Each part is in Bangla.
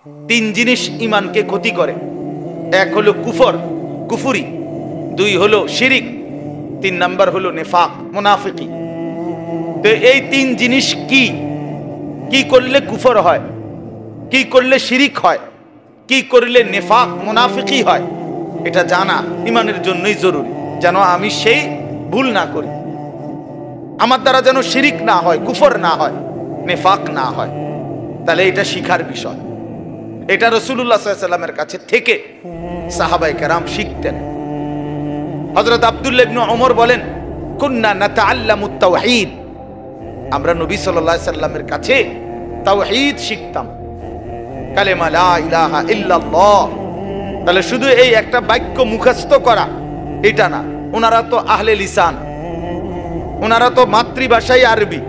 তিন জিনিস ইমানকে ক্ষতি করে। এক হলো কুফরি, দুই হলো শিরিক, তিন নাম্বার হলো নেফাক, মুনাফিকি। তো এই তিন জিনিস কি কি করলে কুফর হয়, কি করলে শিরিক হয়, কি করলে নেফাক মুনাফিকি হয়, এটা জানা ইমানের জন্যই জরুরি, যেন আমি সেই ভুল না করি, আমার দ্বারা যেন শিরিক না হয়, কুফর না হয়, নেফাক না হয়। তাহলে এটা শিখার বিষয়। এটা রাসূলুল্লাহ সাল্লাল্লাহু আলাইহি ওয়াসাল্লামের কাছে থেকে সাহাবায়ে কেরাম শিখতেন। হযরত আব্দুল্লাহ ইবনে ওমর বলেন, কুননা নাতাআল্লামুত তাওহীদ, আমরা নবী সাল্লাল্লাহু আলাইহি ওয়াসাল্লামের কাছে তাওহীদ শিখতাম, কালেমা লা ইলাহা ইল্লাল্লাহ। তাহলে শুধু এই একটা বাক্য মুখস্থ করা এটা না, ওনারা তো আহলে লিসান, ওনারা তো মাতৃভাষাই আরবি,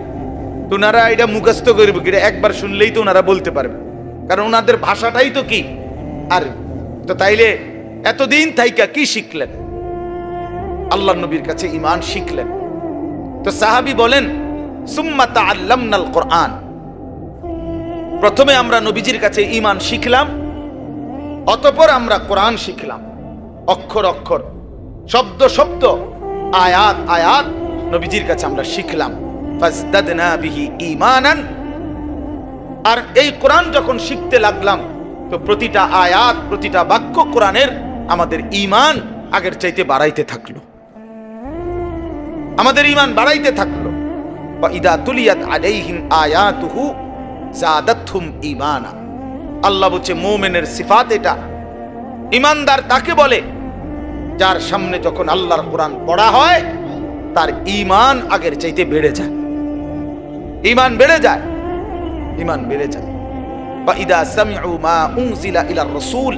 তো ওনারা এটা মুখস্থ করবে কি? একবার শুনলেই তো ওনারা বলতে পারবে, কারণ ওনাদের ভাষাটাই তো কি আরবি। তো তাইলে এতদিন থাইকা কি শিখলেন? আল্লাহর নবীর কাছে ঈমান শিখলেন। তো সাহাবী বলেন, সুম্মা তাআল্লামনাল কোরআন, প্রথমে আমরা নবীজির কাছে ঈমান শিখলাম, অতঃপর আমরা কোরআন শিখলাম, অক্ষর অক্ষর, শব্দ শব্দ, আয়াত আয়াত নবীজির কাছে আমরা শিখলাম। ফাজদাদনা বিহি ঈমানান, আর এই কোরআন যখন শিখতে লাগলাম তো প্রতিটা আয়াত, প্রতিটা বাক্য কোরআনের আমাদের ঈমান আগের চাইতে বাড়াইতে থাকলো, আমাদের ঈমান বাড়াইতে থাকলো। ওয়া ইদা তুলিয়াত আলাইহিম আয়াতুহু যাদাতহুম ঈমানা, আল্লাহ বলছে মুমিনের সিফাত এটা। ঈমানদার তাকে বলে যার সামনে যখন আল্লাহর কোরআন পড়া হয় তার ঈমান আগের চাইতে বেড়ে যায়, ঈমান বেড়ে যায়, ঈমান বেড়ে যায়। ওয়া ইদা সামিউ মা উনজিলা ইলার রাসূল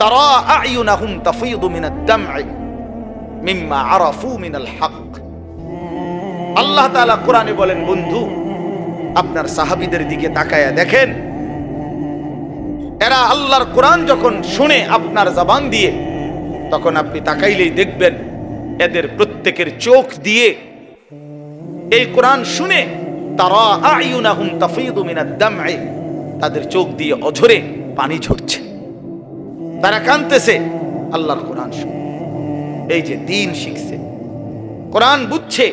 তারা আ'য়ুনাহুম তাফীদু মিনাদ দাম'i মিম্মা আরাফু মিনাল হক। আল্লাহ তাআলা কোরআনে বলেন, বন্ধু আপনার সাহাবীদের দিকে তাকায়া দেখেন, এরা আল্লাহর কোরআন যখন শুনে আপনার জবান দিয়ে, তখন আপনি তাকাইলেই দেখবেন এদের প্রত্যেকের চোখ দিয়ে এই কোরআন শুনে তারা আ'য়ুনাহুম তাফীদু মিনাদ দাম'i, তাদের চোখ দিয়ে অঝরে পানি ঝরছে, তারা কাঁদতেছে আল্লাহর কোরআন শুনে। এই যে দ্বীন শিখছে, কোরআন বুঝছে,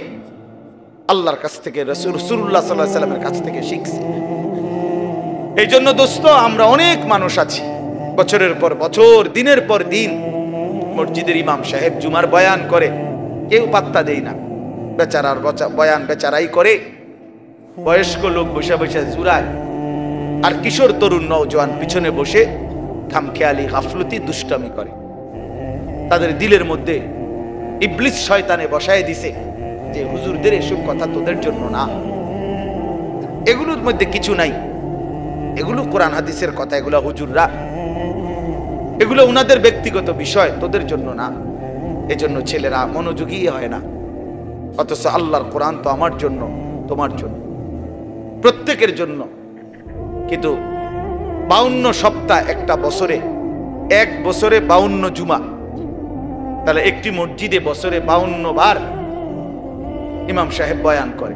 আল্লাহর কাছ থেকে, রাসূলুল্লাহ সাল্লাল্লাহু আলাইহি ওয়াসাল্লামের কাছ থেকে শিখছে। এই জন্য দোস্ত, আমরা অনেক মানুষ আছি বছরের পর বছর, দিনের পর দিন মসজিদের ইমাম সাহেব জুমার বয়ান করে, কেউ পাত্তা দেয় না, বেচারার বয়ান বেচারাই করে, বয়স্ক লোক বসে বসে জুরায়, আর কিশোর তরুণ নওজোয়ান পিছনে বসে খামখেয়ালি গাফলতি দুষ্টামি করে। তাদের দিলের মধ্যে ইবলিস শয়তানে বসায় দিছে যে হুজুরদের এসব কথা তোদের জন্য না, এগুলোর মধ্যে কিছু নাই, এগুলো কোরআন হাদিসের কথা, এগুলো হুজুররা, এগুলো ওনাদের ব্যক্তিগত বিষয়, তোদের জন্য না। এজন্য ছেলেরা মনোযোগী হয় না, অথচ আল্লাহর কোরআন তো আমার জন্য, তোমার জন্য, প্রত্যেকের জন্য। কিন্তু 52 সপ্তাহ একটা বছরে, এক বছরে 52 জুমা, তাহলে একটি মসজিদে বছরে 52 বার ইমাম সাহেব বয়ান করে।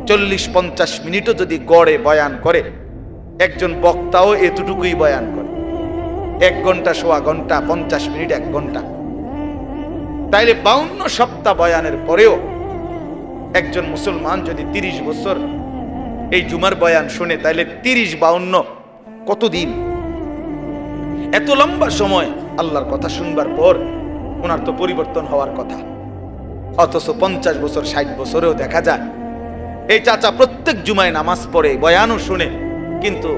40-50 মিনিটও যদি গড়ে বয়ান করে, একজন বক্তাও এতটুকুই বয়ান করে, 1 ঘন্টা, সোয়া ঘন্টা, 50 মিনিট, 1 ঘন্টা। তাইলে 52 সপ্তাহ বয়ানের পরেও একজন মুসলমান যদি 30 বছর এই জুমার বয়ান শুনে, তাইলে 30-52 কতদিন? এত লম্বা সময় আল্লাহর কথা শুনবার পর ওনার তো পরিবর্তন হওয়ার কথা, অথচ 50 বছর 60 বছরেও দেখা যায় এই চাচা প্রত্যেক জুমায় নামাজ পড়ে, বয়ানও শুনে, কিন্তু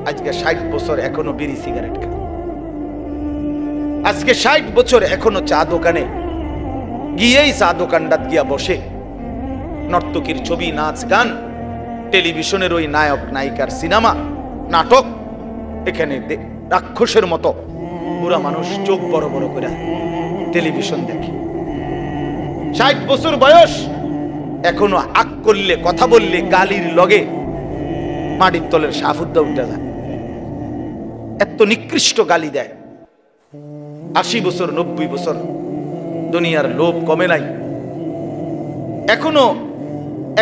আজকে 60 বছর এখনো বিড়ি সিগারেট খায়, আজকে 60 বছর এখনো চা দোকানে গিয়েই চা দোকানটাত গিয়া বসে, নর্তকীর ছবি, নাচ গান, টেলিভিশনের ওই নায়ক নায়িকার সিনেমা, নাটক, এখানে রাক্ষসের মতো বুড়া মানুষ চোখ বড় বড় করে টেলিভিশন দেখে। 60 বছর বয়স, এখনো আক করলে, কথা বললে গালির লগে মাটির তলের সাফুদ্দা উঠে যায়, এত নিকৃষ্ট গালি দেয়। 80 বছর 90 বছর, দুনিয়ার লোভ কমে নাই,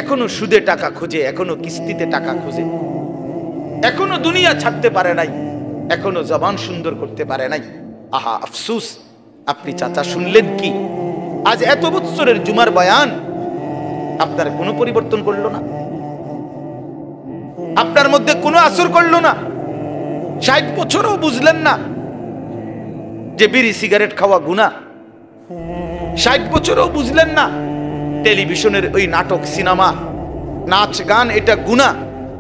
এখনো সুদে টাকা খুঁজে, এখনো কিস্তিতে টাকা খুঁজে, এখনো দুনিয়া ছাড়তে পারে নাই, এখনো জবান সুন্দর করতে পারে নাই। আহা আফসুস, আপনি চাচা শুনলেন কি? আজ এত বছরের জুমার বয়ান আপনার কোনো পরিবর্তন করলো না, আপনার মধ্যে কোনো আসর করলো না। 60 বছরও বুঝলেন না যে বিড়ি সিগারেট খাওয়া গুনাহ। 60 বছরও বুঝলেন না টেলিভিশনের ওই নাটক, সিনেমা, নাচ গান এটা গুনাহ।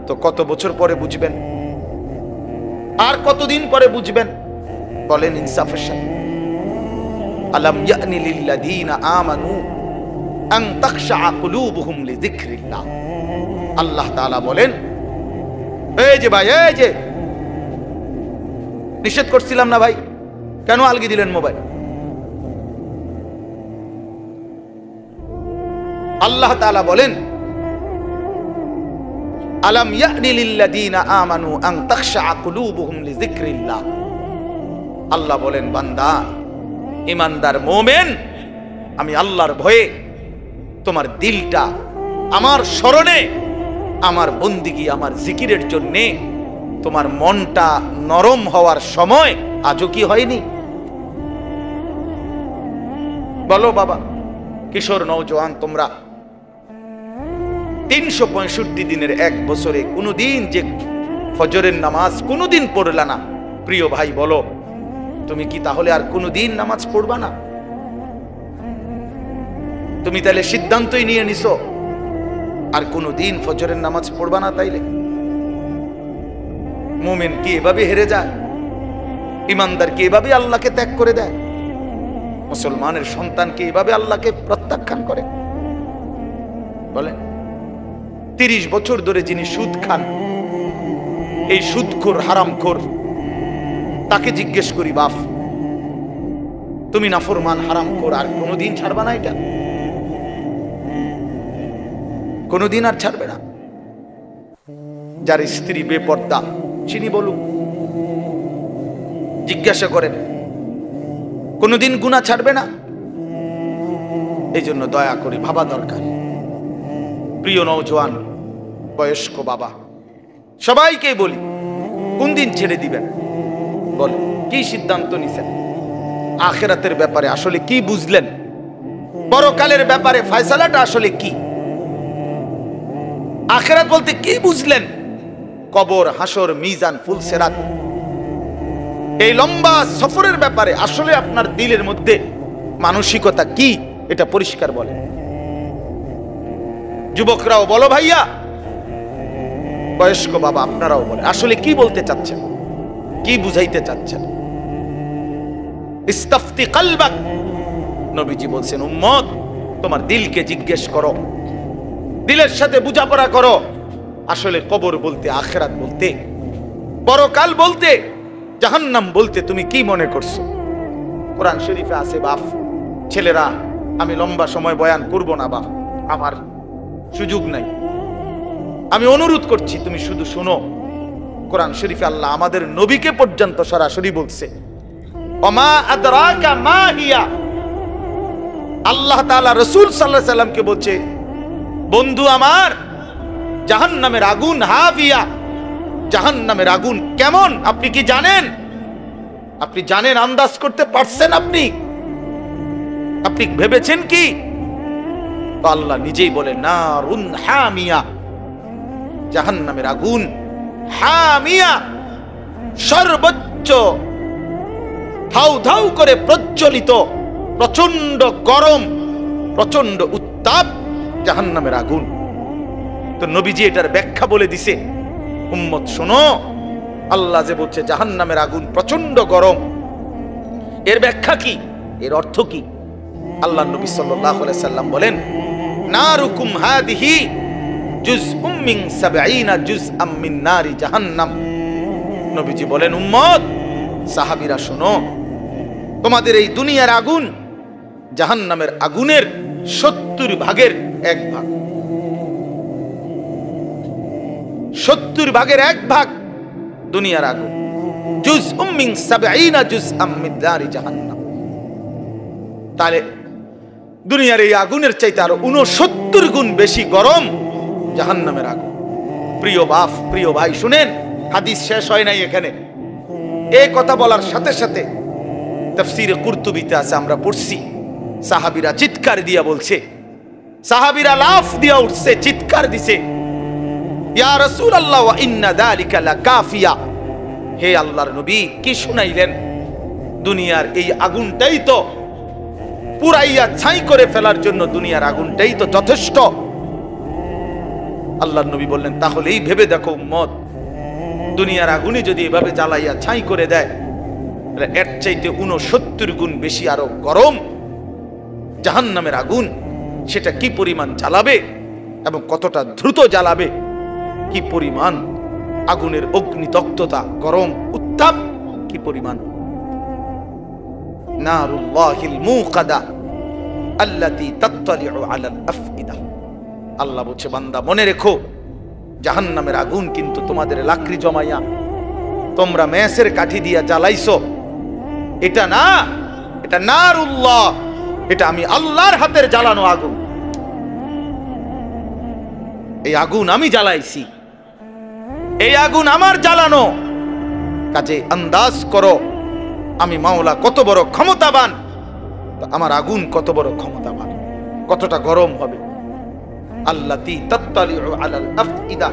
তো কত বছর পরে বুঝবেন? আর কতদিন পরে বুঝবেন? বলেন ইনসাফের সাথে। আলাম ইয়ানি লিল্লাযীনা আমানু আন তাখশা কুলুবুহুম লিযিকরিল্লাহ। আল্লাহ তাআলা বলেন, এই যে ভাই, এই যে নিষেধ করছিলাম না ভাই, কেন আলগি দিলেন মোবাইল? আল্লাহ তাআলা বলেন, আলাম ইয়ানি লিল্লাযীনা আমানু আন তাখশা কুলুবুহুম লিযিকরিল্লাহ। আল্লাহ বলেন, বান্দা, ঈমানদার মুমিন, আমি আল্লাহর ভয়ে তোমার দিলটা আমার স্মরণে, আমার বন্দিগি, আমার জিকিরের জন্যে তোমার মনটা নরম হওয়ার সময় আজও কি হয়নি? বলো বাবা, কিশোর নওজোয়ান, তোমরা 365 দিনের এক বছরে কোনোদিন যে ফজরের নামাজ কোনোদিন পড়লা না, প্রিয় ভাই বলো, তুমি কি তাহলে আর কোনোদিন নামাজ পড়বা না? তুমি তাহলে সিদ্ধান্তই নিয়ে নিছো আর কোনোদিন ফজরের নামাজ পড়বা না? তাইলে মুমিন কি এভাবে হেরে যায়? ইমানদার কি এভাবে আল্লাহকে ত্যাগ করে দেয়? মুসলমানের সন্তান কি এভাবে আল্লাহকে প্রত্যাখ্যান করে? বলেন, 30 বছর ধরে যিনি সুদ খান, এই সুদখোর, হারামখোর, তাকে জিজ্ঞেস করি, বাপ তুমি নাফরমান, হারামখোর, আর কোনোদিন ছাড়বা না? এটা কোনোদিন আর ছাড়বে না। যার স্ত্রী বেপর্দা, চিনি বলুন, জিজ্ঞাসা করেন, কোনোদিন গুনাহ ছাড়বে না? এই জন্য দয়া করে ভাবা দরকার। প্রিয় নওজোয়ান, বয়স্ক বাবা, সবাইকে বলি, কোন দিন ছেড়ে দিবেন? বলেন, কি সিদ্ধান্ত নিছেন? আখিরাতের ব্যাপারে আসলে কি বুঝলেন? পরকালের ব্যাপারে ফয়সালাটা আসলে কি? আখিরাত বলতে কি বুঝলেন? কবর, হাসর, মিজান, ফুলসিরাত, এই লম্বা সফরের ব্যাপারে আসলে আপনার দিলের মধ্যে মানসিকতা কি, এটা পরিষ্কার বলেন। যুবকরাও বলো ভাইয়া, বয়স্ক বাবা আপনারাও বলেন, আসলে কি বলতে চাচ্ছেন, কি বুঝাইতে চাচ্ছেন? ইস্তাফতি কলবাক, নবীজি বলছেন, উম্মত তোমার দিলকে জিজ্ঞেস করো, দিলের সাথে বোঝাপড়া করো, আসলে কবর বলতে, আখিরাত বলতে, পরকাল বলতে, জাহান্নাম বলতে তুমি কি মনে করছো? কোরআন শরীফে আছে, বাপ ছেলেরা আমি লম্বা সময় বয়ান করব না, বাপ আমার সুযোগ নাই, আমি অনুরোধ করছি তুমি শুধু শুনো। কোরআন শরীফে আল্লাহ আমাদের নবীকে পর্যন্ত সরাসরি বলছে, ওমা আদরাকা মা হিয়া। আল্লাহ তাআলা রাসূল সাল্লাল্লাহু আলাইহি সাল্লামকে বলছে, বন্ধু আমার, জাহান্নামের আগুন হাভিয়া, জাহান্নামের আগুন কেমন আপনি কি জানেন? আপনি জানেন, আন্দাজ করতে পারছেন? আপনি আপনি ভেবেছেন কি? আল্লাহ নিজেই বলে, নারুন হামিয়া, জাহান্নামের আগুন হামিয়া, সর্বোচ্চ ধাউ ধাউ করে প্রজ্বলিত, প্রচন্ড গরম, প্রচন্ড উত্তাপ জাহান্নামের আগুন। তো নবীজি এটার ব্যাখ্যা বলে দিছে, উম্মত শোনো, আল্লাহ যে বলছে জাহান্নামের আগুন প্রচন্ড গরম, এর ব্যাখ্যা কি, এর অর্থ কি? আল্লাহ নবী সাল্লাল্লাহু আলাইহি সাল্লাম বলেন, নারুকুম হাদিহি জুজউম মিন 70 জুজআম মিন নারি জাহান্নাম। নবীজি বলেন, উম্মত, সাহাবীরা শোনো, তোমাদের এই দুনিয়ার আগুন জাহান্নামের আগুনের 70 ভাগের 1 ভাগ, 70 ভাগের 1 ভাগ দুনিয়ার আগুন। জুজউম মিন 70 জুজআম মিন নারি জাহান্নাম। তাহলে দুনিয়ার এই আগুনের চাইতে আরো 69 গুণ বেশি গরম জাহান্নামের আগুন। প্রিয় বাপ, প্রিয় ভাই শুনেন, হাদিস শেষ হয় নাই এখানে। এই কথা বলার সাথে সাথে তাফসীরে কুরতুবীতে আছে, আমরা পড়ছি, সাহাবীরা চিৎকার দিয়া বলছে, সাহাবীরা লাফ দিয়া উঠছে, চিৎকার দিছে, ইয়া রাসূলুল্লাহ ওয়া ইন্না যালিকা লাকাফিয়া। হে আল্লাহর নবী, কি শুনাইলেন? দুনিয়ার এই আগুনটাই তো পুরাইয়া ছাই করে ফেলার জন্য, দুনিয়ার আগুনটাই তো যথেষ্ট। আল্লাহর নবী বললেন, তাহলেই ভেবে দেখো উম্মত, দুনিয়ার আগুনে যদি এভাবে জ্বালাইয়া ছাই করে দেয়, তাহলে এর চাইতে 69 গুণ বেশি আরো গরম জাহান্নামের আগুন, সেটা কি পরিমাণ জ্বালাবে এবং কতটা দ্রুত জ্বালাবে, কি পরিমাণ আগুনের অগ্নিদগ্ধতা, গরম উত্তাপ কি পরিমাণ। নারুল্লাহিল মুকাদা আল্লাতী তাত্তালিউ আলাল আফইদা। আল্লাহ বলছে, বান্দা মনে রেখো, জাহান্নামের আগুন কিন্তু তোমাদের লাকড়ি জমাইয়া তোমরা মেসের কাঠি দিয়া জ্বালাইছো, এটা না, এটা নারুল্লাহ, এটা আমি আল্লাহর হাতের জ্বালানো আগুন। এই আগুন আমি জ্বালাইছি, এই আগুন আমার জ্বালানো। কাজে আন্দাজ করো আমি মাওলা কত বড় ক্ষমতাবান, আমার আগুন কত বড় ক্ষমতাবান, কতটা গরম হবে। আল্লাতী তাত্তালিউ আলাল আফইদা।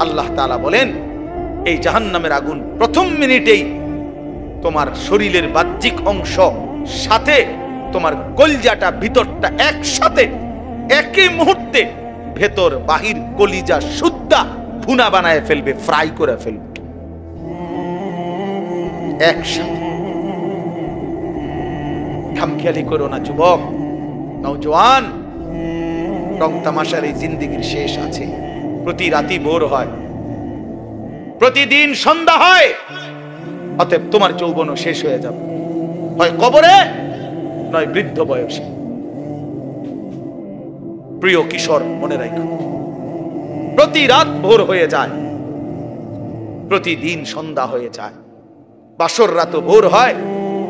আল্লাহ তাআলা বলেন, এই জাহান্নামের আগুন প্রথম মিনিটেই তোমার শরীরের বাহ্যিক অংশ সাথে তোমার কলিজাটা, ভিতরটা একসাথে একই মুহূর্তে ভেতর বাহির কলিজা সুদ্ধা ভুনা বানায় ফেলবে, ফ্রাই করে ফেলবে একসাথে। খামখেয়ালি করো না যুবক, নওজোয়ান, রং তামাশার এই জিন্দেগির শেষ আছে। প্রতি রাতি ভোর হয়, প্রতিদিন সন্ধ্যা হয়, অতএব তোমার যৌবনও শেষ হয়ে যাবে, হয় কবরে নয় বৃদ্ধ বয়সে। প্রিয় কিশোর, মনে রাখো, প্রতি রাত ভোর হয়ে যায়, প্রতিদিন সন্ধ্যা হয়ে যায়, বাসর রাতও ভোর হয়,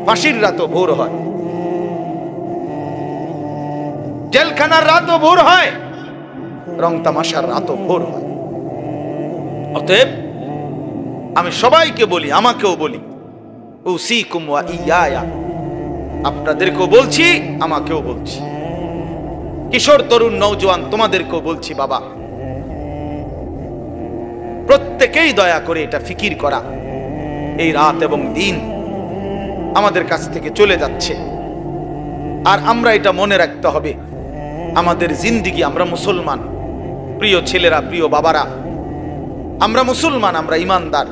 ফাঁসির রাতও ভোর হয়, জেলখানার রাতও ভোর হয়, রং তামাশার রাতও ভোর হয়। অতএব আমি সবাইকে বলি, আমাকেও বলি, উসিকুম ওয়া ইয়া, আপনাদেরকেও বলছি, আমাকেও বলছি, কিশোর তরুণ নওজোয়ান তোমাদেরকেও বলছি, বাবা প্রত্যেকেই দয়া করে এটা ফিকির করা, এই রাত এবং দিন আমাদের কাছ থেকে চলে যাচ্ছে। আর আমরা এটা মনে রাখতে হবে, আমাদের জিন্দেগি, আমরা মুসলমান, প্রিয় ছেলেরা, প্রিয় বাবারা, আমরা মুসলমান, আমরা ইমানদার,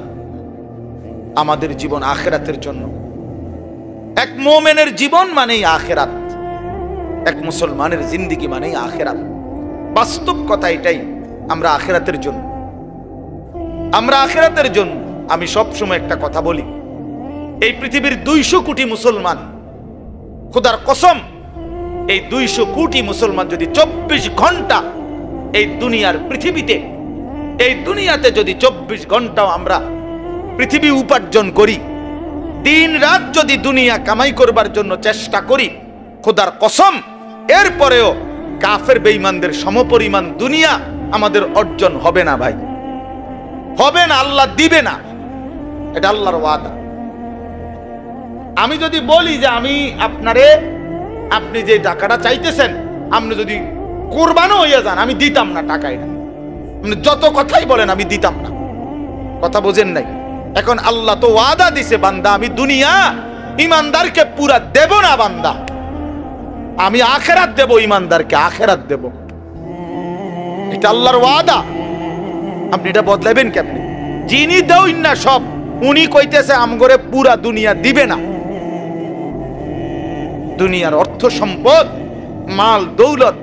আমাদের জীবন আখিরাতের জন্য। এক মুমিনের জীবন মানেই আখিরাত, এক মুসলমানের জিন্দেগি মানেই আখিরাত। বাস্তব কথা এটাই, আমরা আখিরাতের জন্য, আমরা আখিরাতের জন্য। আমি সব সময় একটা কথা বলি, এই পৃথিবীর 200 কোটি মুসলমান, খোদার কসম, এই 200 কোটি মুসলমান যদি 24 ঘন্টা এই দুনিয়ার পৃথিবীতে, এই দুনিয়াতে যদি 24 ঘন্টাও আমরা পৃথিবী উপার্জন করি, দিন রাত যদি দুনিয়া কামাই করবার জন্য চেষ্টা করি, খোদার কসম এরপরেও কাফের বেঈমানদের সমপরিমাণ দুনিয়া আমাদের অর্জন হবে না ভাই, হবে না, আল্লাহ দিবে না, এটা আল্লাহর ওয়াদা। আমি যদি বলি যে আমি আপনারে, আপনি যে টাকাটা চাইতেছেন, আপনি যদি কুরবানও হইয়া যান, আমি দিতাম না টাকাই না, আপনি যত কথাই বলেন আমি দিতাম না, কথা বোঝেন নাই। এখন আল্লাহ তো ওয়াদা দিছে, বান্দা আমি দুনিয়া ইমানদারকে পুরা দেব না, বান্দা আমি আখেরাত দেব, ইমানদারকে আখেরাত দেব, এটা আল্লাহর ওয়াদা। আপনি এটা বদলাবেন কেমনে? যিনি দেউন না সব, উনি কইতেছে আমগরে পুরা দুনিয়া দিবে না, দুনিয়ার অর্থ সম্পদ, মাল দৌলত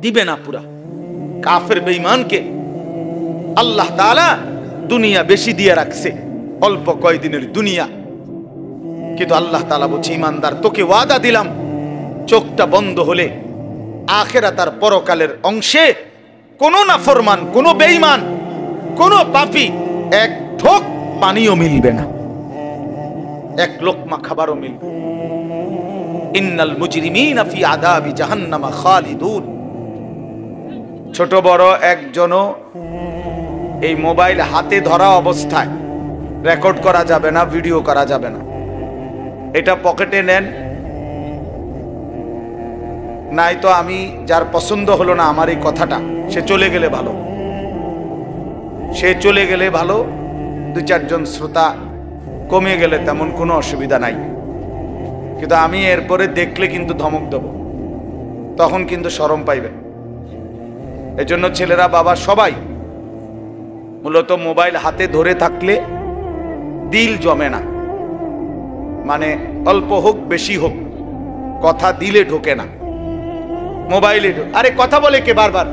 দিবে না পুরা। কাফের বেঈমানকে আল্লাহ তাআলা দুনিয়া বেশি দিয়ে রাখছে, অল্প কয়দিনের দুনিয়া, কিন্তু আল্লাহ তাআলা বলছে, ইমানদার তোকে ওয়াদা দিলাম, চোখটা বন্ধ হলে আখিরাত আর পরকালের অংশে কোন নাফরমান, কোন বেঈমান, কোন পাপী এক ঠোক পানিও মিলবে না, এক লোকমা খাবারও মিলবে। ইন্নাল মুজরিমিনা ফি আযাবি জাহান্নামা খালিদুন। ছোট বড় একজনও এই মোবাইল হাতে ধরা অবস্থায় রেকর্ড করা যাবে না, ভিডিও করা যাবে না। এটা পকেটে নেন, নাই তো আমি যার পছন্দ হলো না আমার এই কথাটা, সে চলে গেলে ভালো, সে চলে গেলে ভালো। 2-4 জন শ্রোতা কমে গেলে তেমন কোনো অসুবিধা নাই, কিন্তু আমি এরপরে দেখলে কিন্তু ধমক দেব, তখন কিন্তু শরম পাইবে। এজন্য ছেলেরা বাবা সবাই মূলত মোবাইল হাতে ধরে থাকলে দিল জমে না, মানে অল্প হোক বেশি হোক কথা দিলে ঢোকে না, মোবাইলে আরে কথা বলে কে বারবার,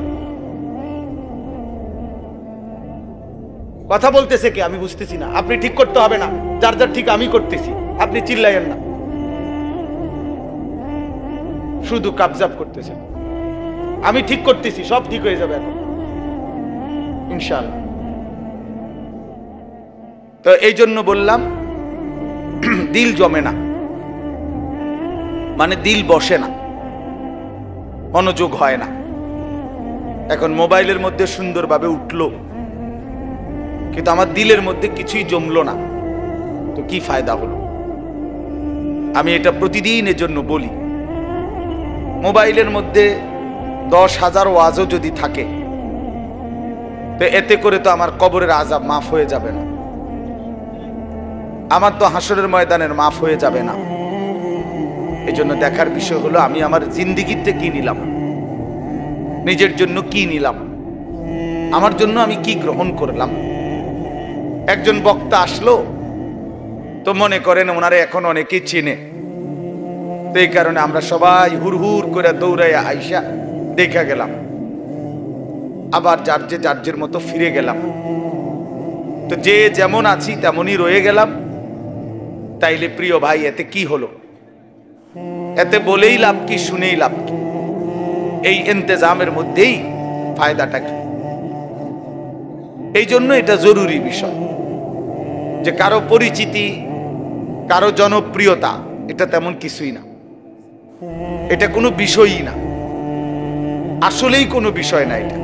কথা বলতেছে কে আমি বুঝতেছি না। আপনি ঠিক করতে হবে না, যার যার ঠিক আমি করতেছি, আপনি চিল্লাইয়েন না, শুধু কাবজাব করতেছেন। আমি ঠিক করতেছি, সব ঠিক হয়ে যাবে এখন ইনশাআল্লাহ। তো এই জন্য বললাম দিল জমে না, মানে দিল বসে না, মনোযোগ হয় না। এখন মোবাইলের মধ্যে সুন্দরভাবে উঠলো, কিন্তু আমার দিলের মধ্যে কিছুই জমলো না, তো কি ফায়দা হলো? আমি এটা প্রতিদিনের জন্য বলি, মোবাইলের মধ্যে 10,000 ওয়াজও যদি থাকে, তো এতে করে তো আমার কবরের আযাব মাফ হয়ে যাবে না, আমার তো হাসরের ময়দানের মাফ হয়ে যাবে না। এই জন্য দেখার বিষয় হলো আমি আমার জিন্দিগিতে কি নিলাম, নিজের জন্য কি নিলাম, আমার জন্য আমি কি গ্রহণ করলাম। একজন বক্তা আসলো, তো মনে করেন ওনারে এখন অনেকেই চিনে, তো এই কারণে আমরা সবাই হুড়হুড় করে দৌড়াইয়া আইসা দেখা গেলাম, আবার যার মতো ফিরে গেলাম। তো যে যেমন আছি তেমনই রয়ে গেলাম। তাইলে প্রিয় ভাই, এতে কি হলো? এতে বলেই লাভ কি, শুনেই লাভ কি? এই ইন্তেজামের মধ্যেই ফায়দাটা কি? এই জন্য এটা জরুরি বিষয় যে কারো পরিচিতি, কারো জনপ্রিয়তা, এটা তেমন কিছুই না, এটা কোনো বিষয়ই না, আসলেই কোনো বিষয় না। এটা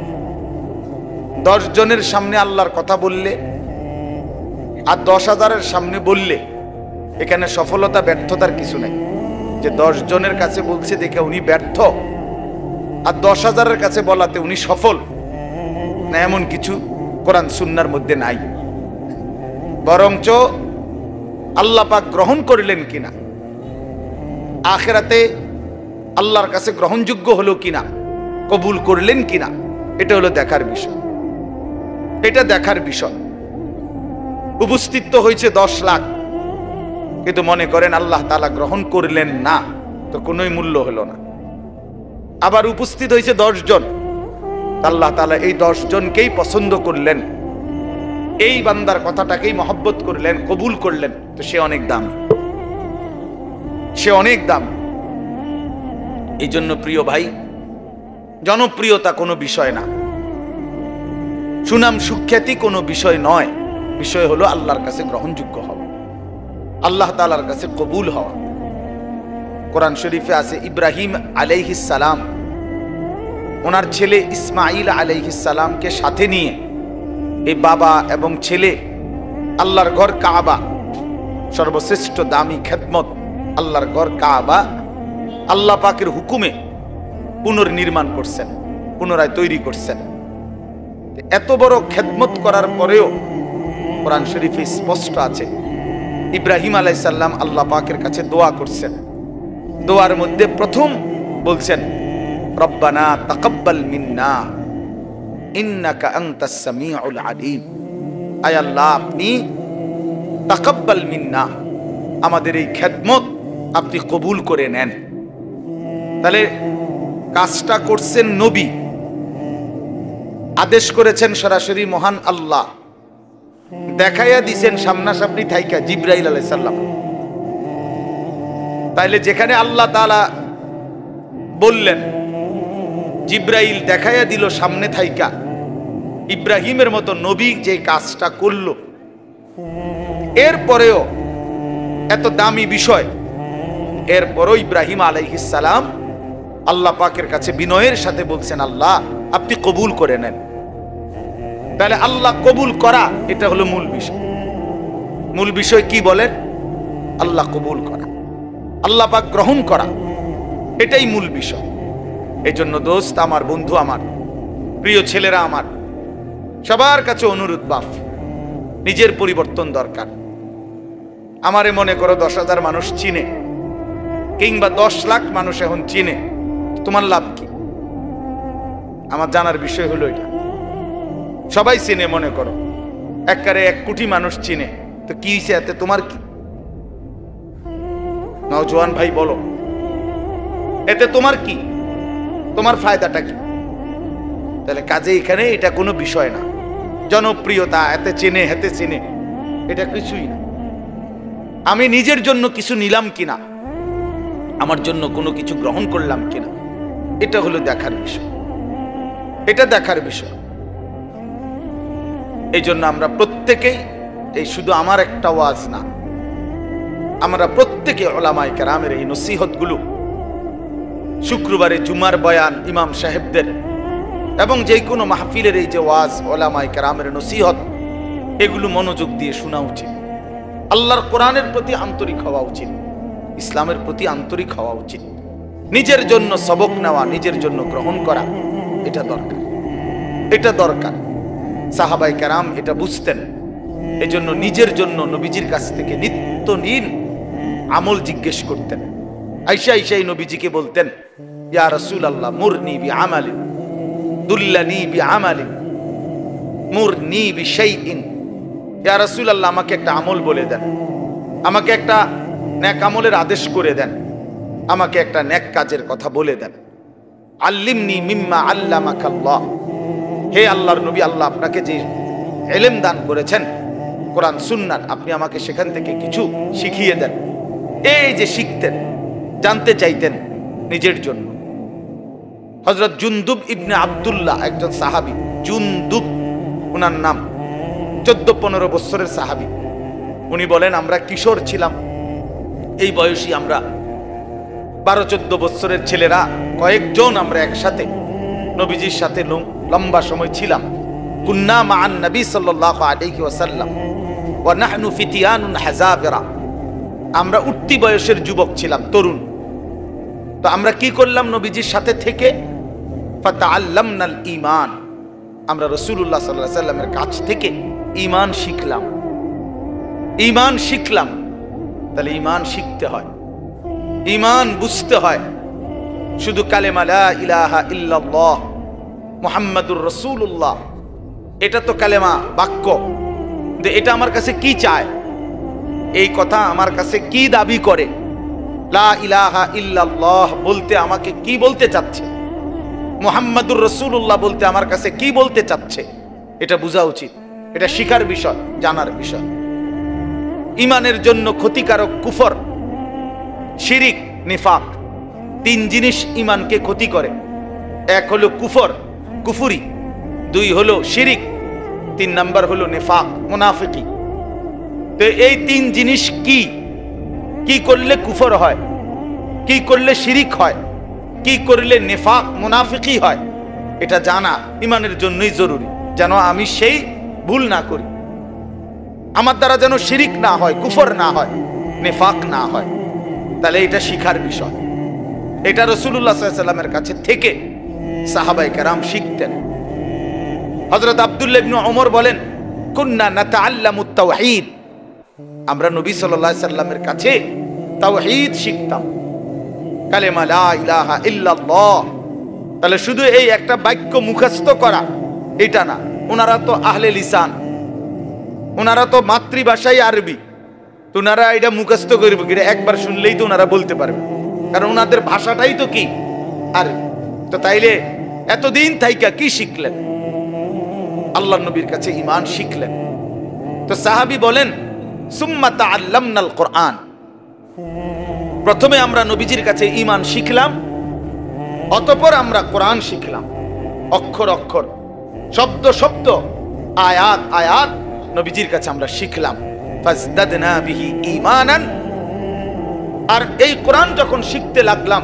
10 জনের সামনে আল্লাহর কথা বললে আর 10,000-এর সামনে বললে এখানে সফলতা ব্যর্থতার কিছু নাই। যে 10 জনের কাছে বলছে দেখে উনি ব্যর্থ, আর 10,000-এর কাছে বলাতে উনি সফল না, এমন কিছু কোরআন সুন্নাহর মধ্যে নাই। বরঞ্চ আল্লাহ পাক গ্রহণ করলেন কিনা, আখিরাতে আল্লাহর কাছে গ্রহণযোগ্য হলো কিনা, কবুল করলেন কিনা, এটা হলো দেখার বিষয়। এটা দেখার বিষয়। উপস্থিত হয়েছে 10 লাখ, কিন্তু মনে করেন আল্লাহ তাআলা গ্রহণ করলেন না, তো কোনোই মূল্য হলো না। আবার উপস্থিত হয়েছে 10 জন, আল্লাহ তাআলা এই 10 জনকেই পছন্দ করলেন, এই বান্দার কথাটাকেই মহব্বত করলেন, কবুল করলেন, তো সে অনেক দাম, সে অনেক দাম। এই জন্য প্রিয় ভাই, জনপ্রিয়তা কোনো বিষয় না, সুনাম সুখ্যাতি কোনো বিষয় নয়। বিষয় হলো আল্লাহর কাছে গ্রহণযোগ্য হওয়া, আল্লাহ তাআলার কাছে কবুল হওয়া। কোরআন শরীফে আছে ইব্রাহিম আলাইহিস সালাম ওনার ছেলে ইসমাইল আলাইহিস সালামকে সাথে নিয়ে, এই বাবা এবং ছেলে আল্লাহর ঘর কাবা, সর্বশ্রেষ্ঠ দামি খেদমত আল্লাহর ঘর কাবা, আল্লাহ পাকের হুকুমে পুনর্নির্মাণ করছেন, পুনরায় তৈরি করছেন। এত বড় খেদমত করার পরেও কোরআন শরীফে স্পষ্ট আছে ইব্রাহিম আলাইহিস সালাম আল্লাহ পাকের কাছে দোয়া করছেন। দোয়ার মধ্যে প্রথম বলছেন রব্বানা তাকাব্বাল মিন্না ইন্নাকা আনতাস সামিউল আলিম। আয় আল্লাহ, আপনি তাকাব্বাল মিন্না, আমাদের এই খেদমত আপনি কবুল করে নেন। তাহলে কাজটা করছেন নবী, আদেশ করেছেন সরাসরি মহান আল্লাহ, দেখাইয়া দিছেন সামনাসামনি থাইকা জিবরাইল আলাইহিস সালাম। তাইলে যেখানে আল্লাহ তাআলা বললেন, জিবরাইল দেখাইয়া দিল সামনে থাইকা, ইব্রাহিমের মতো নবী যে কাজটা করল, এরপরেও এত দামি বিষয়, এরপরও ইব্রাহিম আলাইহিস সালাম আল্লাহ পাকের কাছে বিনয়ের সাথে বলছেন আল্লাহ আপনি কবুল করে নেন। তাহলে আল্লাহ কবুল করা এটা হলো মূল বিষয়। মূল বিষয় কি বলেন? আল্লাহ কবুল করা, আল্লাহ পাক গ্রহণ করা, এটাই মূল বিষয়। এই জন্য দোস্ত আমার, বন্ধু আমার, প্রিয় ছেলেরা আমার, সবার কাছে অনুরোধ, বাপ নিজের পরিবর্তন দরকার। আমারে মনে করো 10,000 মানুষ চিনে, কিংবা 10 লাখ মানুষ এখন চিনে, তোমার লাভ কি? আমার জানার বিষয় হলো এটা। সবাই চিনে, মনে করো একবারে 1 কোটি মানুষ চিনে, তো কি হয়েছে এতে? তোমার কি? নওজোয়ান ভাই বলো, এতে তোমার কি? তোমার ফায়দাটা কি? তাহলে কাজে এখানে এটা কোনো বিষয় না। জনপ্রিয়তা, এতে চেনে হেতে চেনে, এটা কিছুই না। আমি নিজের জন্য কিছু নিলাম কিনা, আমার জন্য কোনো কিছু গ্রহণ করলাম কিনা, এটা হলো দেখার বিষয়। এটা দেখার বিষয়। এই জন্য আমরা প্রত্যেকেই, এই শুধু আমার একটা ওয়াজ না, আমরা প্রত্যেকে উলামায়ে কেরামের এই নসিহতগুলো, শুক্রবারে জুমার বয়ান ইমাম সাহেবদের, এবং যে কোনো মাহফিলের এই যে ওয়াজ, উলামায়ে কেরামের নসিহত, এগুলো মনোযোগ দিয়ে শোনা উচিত। আল্লাহর কোরআনের প্রতি আন্তরিক হওয়া উচিত, ইসলামের প্রতি আন্তরিক হওয়া উচিত। নিজের জন্য সবক নেওয়া, নিজের জন্য গ্রহণ করা, এটা দরকার, এটা দরকার। সাহাবায়ে কেরাম এটা বুঝতেন। এই জন্য নিজের জন্য নবীজির কাছ থেকে নিত্য দিন আমল জিজ্ঞেস করতেন। আয়েশা আয়েশাই নবীজিকে বলতেন, ইয়া রাসূলুল্লাহ মুরনি বিআমালিন দুল্লানি বিআমালিন মুরনি বিশাইইন। ইয়া রাসূলুল্লাহ, আমাকে একটা আমল বলে দেন, আমাকে একটা নেক আমলের আদেশ করে দেন, আমাকে একটা নেক কাজের কথা বলে দেন। আল্লিমনি মিম্মা আল্লামাকাল্লাহ। হে আল্লাহর নবী, আল্লাহ আপনাকে যে ইলম দান করেছেন কোরআন সুন্নাত, আপনি আমাকে সেখান থেকে কিছু শিখিয়ে দেন। এই যে শিখতেন, জানতে চাইতেন নিজের জন্য। হযরত জুনদুব ইবনে আব্দুল্লাহ, একজন সাহাবী, জুনদুব ওনার নাম, 14-15 বছরের সাহাবী। উনি বলেন, আমরা কিশোর ছিলাম, এই বয়সী আমরা 12-14 বছরের ছেলেরা কয়েকজন আমরা একসাথে নবীজির সাথে লম্বা সময় ছিলাম। কুন্না মা'আন নবী সাল্লাল্লাহু আলাইহি ওয়াসাল্লাম ওয়া নাহনু ফিতিয়ানুন হাযাবিরা। আমরা উঠতি বয়সের যুবক ছিলাম, তরুণ। তো আমরা কি করলাম? নবীজির সাথে থেকে ফাতাআল্লামনাল ঈমান, আমরা রাসূলুল্লাহ সাল্লাল্লাহু আলাইহি ওয়াসাল্লামের কাছ থেকে ঈমান শিখলাম। ঈমান শিখলাম। তাহলে ঈমান শিখতে হয়, ঈমান বুঝতে হয়। শুধু কালেমা লা ইলাহা ইল্লাল্লাহ মুহাম্মাদুর রাসূলুল্লাহ, এটা তো কালেমা, বাক্য। কিন্তু এটা আমার কাছে কি চায়? এই কথা আমার কাছে কি দাবি করে? লা ইলাহা ইল্লাল্লাহ বলতে আমাকে কি বলতে চাচ্ছে? মুহাম্মাদুর রাসূলুল্লাহ বলতে আমার কাছে কি বলতে চাচ্ছে? এটা বোঝা উচিত। এটা শিখার বিষয়, জানার বিষয়। ঈমানের জন্য ক্ষতিকারক কুফর, শিরিক, নিফাক, 3 জিনিস ঈমানকে ক্ষতি করে। 1 হলো কুফর, কুফুরি, 2 হলো শিরিক, 3 নাম্বার হলো নিফাক, মুনাফিকি। তো এই 3 জিনিস কি কি করলে কুফর হয়, কি করলে শিরিক হয়, কি করলে নিফাক মুনাফিকি হয়, এটা জানা ঈমানের জন্যই জরুরি, যেন আমি সেই ভুল না করি, আমার দ্বারা যেন শিরিক না হয়, কুফর না হয়, নিফাক না হয়। তাহলে এটা শিখার বিষয়। এটা রাসূলুল্লাহ সাল্লাল্লাহু আলাইহি ওয়াসাল্লামের কাছে থেকে সাহাবায়ে কেরাম শিখতেন। হযরত আব্দুল্লাহ ইবনে ওমর বলেন, কুন্না নাতাআল্লামুত তাওহীদ, আমরা নবী সাল্লাল্লাহু আলাইহি ওয়াসাল্লামের কাছে তাওহীদ শিখতাম, কালেমা লা ইলাহা ইল্লাল্লাহ। তাহলে শুধু এই একটা বাক্য মুখস্থ করা এটা না। ওনারা তো আহলে লিসান, ওনারা তো মাতৃভাষাই আরবি, তো ওনারা এটা মুখস্থ করবে, এটা একবার শুনলেই তো ওনারা বলতে পারবে, কারণ ওনাদের ভাষাটাই তো কি আরবি। তো তাইলে এতদিন থাইকা কি শিখলেন? আল্লাহর নবীর কাছে ঈমান শিখলেন। তো সাহাবী বলেন, সুম্মা তাআল্লামনাল কোরআন, প্রথমে আমরা নবীজির কাছে ঈমান শিখলাম, অতঃপর আমরা কোরআন শিখলাম। অক্ষর অক্ষর, শব্দ শব্দ, আয়াত আয়াত নবীজির কাছে আমরা শিখলাম। ফাজদাদনা বিহি ঈমানান। আর এই কোরআন যখন শিখতে লাগলাম,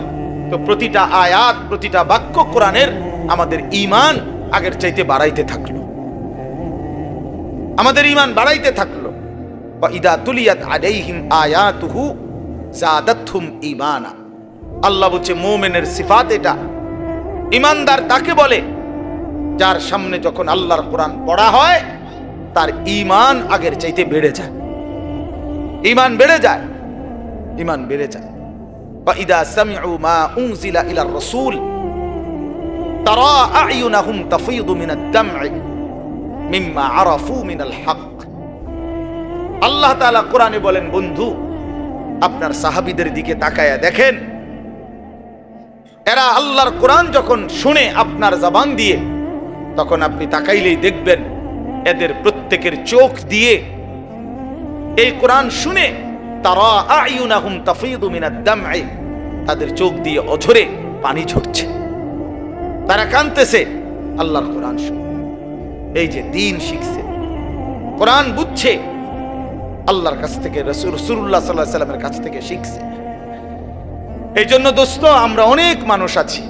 তো প্রতিটা আয়াত, প্রতিটা বাক্য কোরআনের আমাদের ঈমান আগের চাইতে বাড়াইতে থাকলো। আমাদের ঈমান বাড়াইতে থাকলো। ওয়া ইদা তুলিয়াত আলাইহিম আয়াতুহু যাদাতহুম ঈমানা। আল্লাহ বলছে মুমিনের সিফাত এটা। ঈমানদার তাকে বলে যার সামনে যখন আল্লাহর কোরআন পড়া হয় তার ঈমান আগের চাইতে বেড়ে যায়, ঈমান বেড়ে যায়, ঈমান বেড়ে যায়। ওয়া ইদা সামিউ মা উনজিলা ইলার রাসূল তারা আ'য়ুনাহুম তাফীদু মিনাদ দাম'i মিম্মা আরাফু মিনাল হক। আল্লাহ তাআলা কোরআনে বলেন, বন্ধু আপনার সাহাবীদের দিকে তাকায়া দেখেন, এরা আল্লাহর কোরআন যখন শুনে আপনার জবান দিয়ে, তখন আপনি তাকাইলেই দেখবেন এদের প্রত্যেকের চোখ দিয়ে এই কোরআন শুনে তারা আ'য়ুনাহুম তাফীদু মিনাদ দাম'i, তাদের চোখ দিয়ে অঝরে পানি ঝরছে, তারা কাঁদতেছে আল্লাহর কোরআন শুনে। এই যে দ্বীন শিখছে, কোরআন বুঝছে, আল্লাহর কাছ থেকে রাসূলুল্লাহ সাল্লাল্লাহু আলাইহি ওয়াসাল্লামের কাছ থেকে শিখছে। এই জন্য দোস্ত, আমরা অনেক মানুষ আছি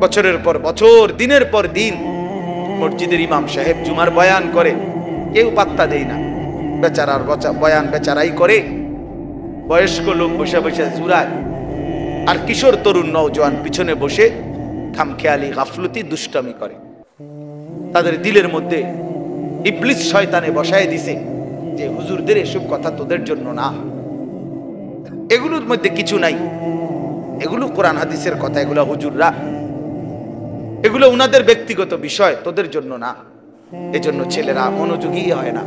বছরের পর বছর, দিনের পর দিন মসজিদের ইমাম সাহেব জুমার বয়ান করে, কেউ পাত্তা দেয় না, বেচারার বয়ান বেচারাই করে, বয়স্ক লোক বসে বসে জুরায়, আর কিশোর তরুণ নওজোয়ান পিছনে বসে খামখেয়ালি গাফলতি দুষ্টামি করে। তাদের দিলের মধ্যে ইবলিস শয়তানে বসায় দিছে যে হুজুরদের এসব কথা তোদের জন্য না, এগুলোর মধ্যে কিছু নাই, এগুলো কোরআন হাদিসের কথা, এগুলো হুজুররা, এগুলো উনাদের ব্যক্তিগত বিষয়, তোদের জন্য না। এজন্য ছেলেরা মনোযোগী হয় না।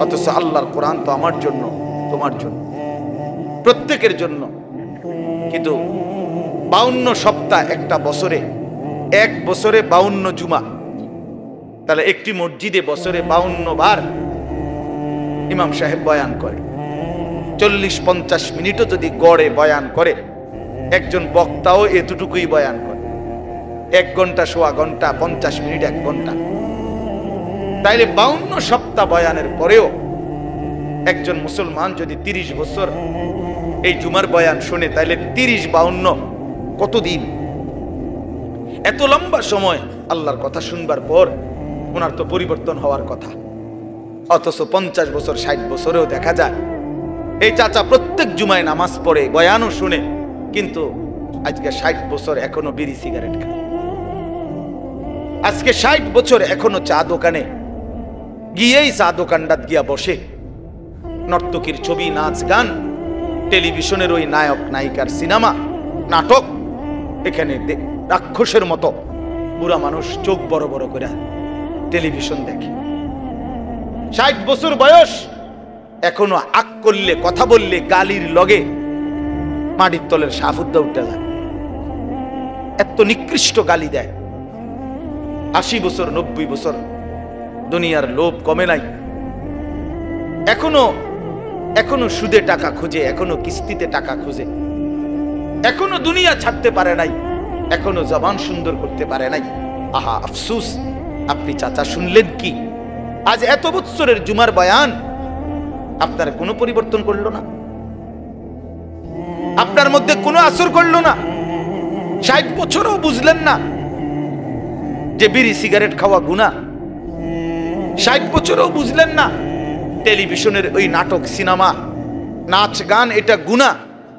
অথচ আল্লাহর কোরআন তো আমার জন্য, তোমার জন্য, প্রত্যেকের জন্য। কিন্তু 52 সপ্তাহ একটা বছরে, এক বছরে 52 জুমা, তাহলে একটি মসজিদে বছরে 52 বার ইমাম সাহেব বয়ান করে। 40-50 মিনিটও যদি গড়ে বয়ান করে, একজন বক্তাও এতটুকুই বয়ান করে, 1 ঘন্টা, সোয়া ঘন্টা, 50 মিনিট, 1 ঘন্টা। তাইলে 52 সপ্তাহ বয়ানের পরেও একজন মুসলমান যদি 30 বছর এই জুমার বয়ান শুনে, তাইলে 30-52 কতদিন? এত লম্বা সময় আল্লাহর কথা শুনবার পর ওনার তো পরিবর্তন হওয়ার কথা। অথচ 50 বছর, 60 বছরেও দেখা যায় এই চাচা প্রত্যেক জুমায় নামাজ পড়ে, বয়ানও শুনে, কিন্তু আজকে 60 বছর এখনো বিড়ি সিগারেট খায়। আজকে 60 বছর এখনো চা দোকানে গিয়েই চা দোকানটাত গিয়া বসে, নর্তকীর ছবি, নাচ গান, টেলিভিশনের ওই নায়ক নায়িকার সিনেমা, নাটক, এখানে রাক্ষসের মতো বুড়া মানুষ চোখ বড় বড় করে টেলিভিশন দেখে। 60 বছর বয়স, এখনো আক করলে, কথা বললে গালির লগে মাটির তলের সাফুদ্দা উঠে যায়, এত নিকৃষ্ট গালি দেয়। 80 বছর, 90 বছর, দুনিয়ার লোভ কমে নাই, এখনো সুদে টাকা খুঁজে, এখনো কিস্তিতে টাকা খুঁজে, এখনো দুনিয়া ছাড়তে পারে নাই, এখনো জবান সুন্দর করতে পারে নাই। আহা আফসুস, আপনি চাচা শুনলেন কি? আজ এত বছরের জুমার বয়ান আপনার কোনো পরিবর্তন করলো না, আপনার মধ্যে কোনো আসর করলো না। 60 বছরও বুঝলেন না যে বিড়ি সিগারেট খাওয়া গুনাহ। 60 বছরও বুঝলেন না টেলিভিশনের ওই নাটক, সিনেমা, নাচ গান এটা গুনাহ।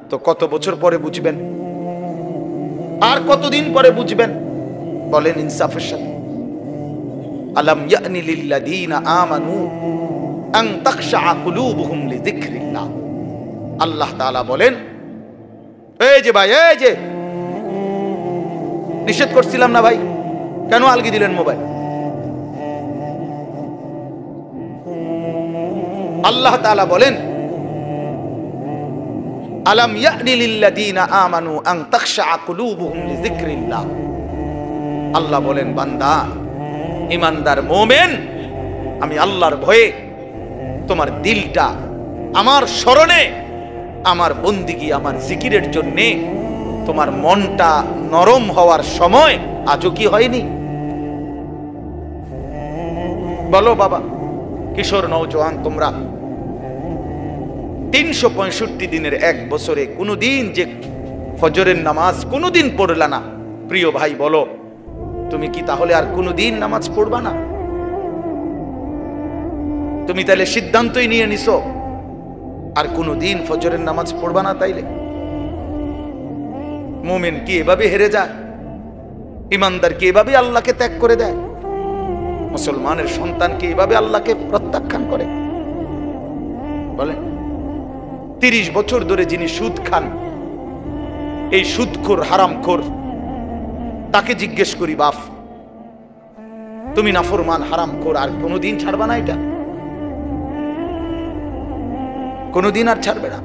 তো কত বছর পরে বুঝবেন? আর কতদিন পরে বুঝবেন? বলেন ইনসাফের সাথে। আলাম ইয়ানি লিল্লাযীনা আমানু আন তাখশা কুলুবুহুম লিযিকরিল্লাহ। আল্লাহ তাআলা বলেন, এই যে ভাই, এই যে নিষেধ করছিলাম না ভাই, কেন আলগি দিলেন মোবাইল? আল্লাহ তাআলা বলেন, আলাম ইয়ানি লিল্লাযীনা আমানু আন তাখশা কুলুবুহুম লিযিকরিল্লাহ। আল্লাহ বলেন, বান্দা, ঈমানদার মুমিন, আমি আল্লাহর ভয়ে তোমার দিলটা আমার স্মরণে, আমার বন্দিগি, আমার জিকিরের জন্য তোমার মনটা নরম হওয়ার সময় আজও কি হয়নি? বলো বাবা, কিশোর নওজোয়ান, তোমরা 365 দিনের এক বছরে কোনোদিন যে ফজরের নামাজ কোনোদিন পড়লা না, প্রিয় ভাই বলো, তুমি কি তাহলে আর কোনোদিন নামাজ পড়বা না? তুমি তাহলে সিদ্ধান্তই নিয়ে নিছো আর কোনদিন ফজরের নামাজ পড়বা না। তাইলে মুমিন কি এভাবে হেরে যায়? ইমানদার কি এভাবে আল্লাহকে ত্যাগ করে দেয়? মুসলমানের সন্তান কি এভাবে আল্লাহকে প্রত্যাখ্যান করে? বলে 30 বছর ধরে যিনি সুদ খান, এই সুদখোর হারামখোর, তাকে জিজ্ঞেস করি, বাপ তুমি নাফরমান হারামখোর, আর কোনোদিন ছাড়বা না? এটা কোনোদিন আর ছাড়বে না।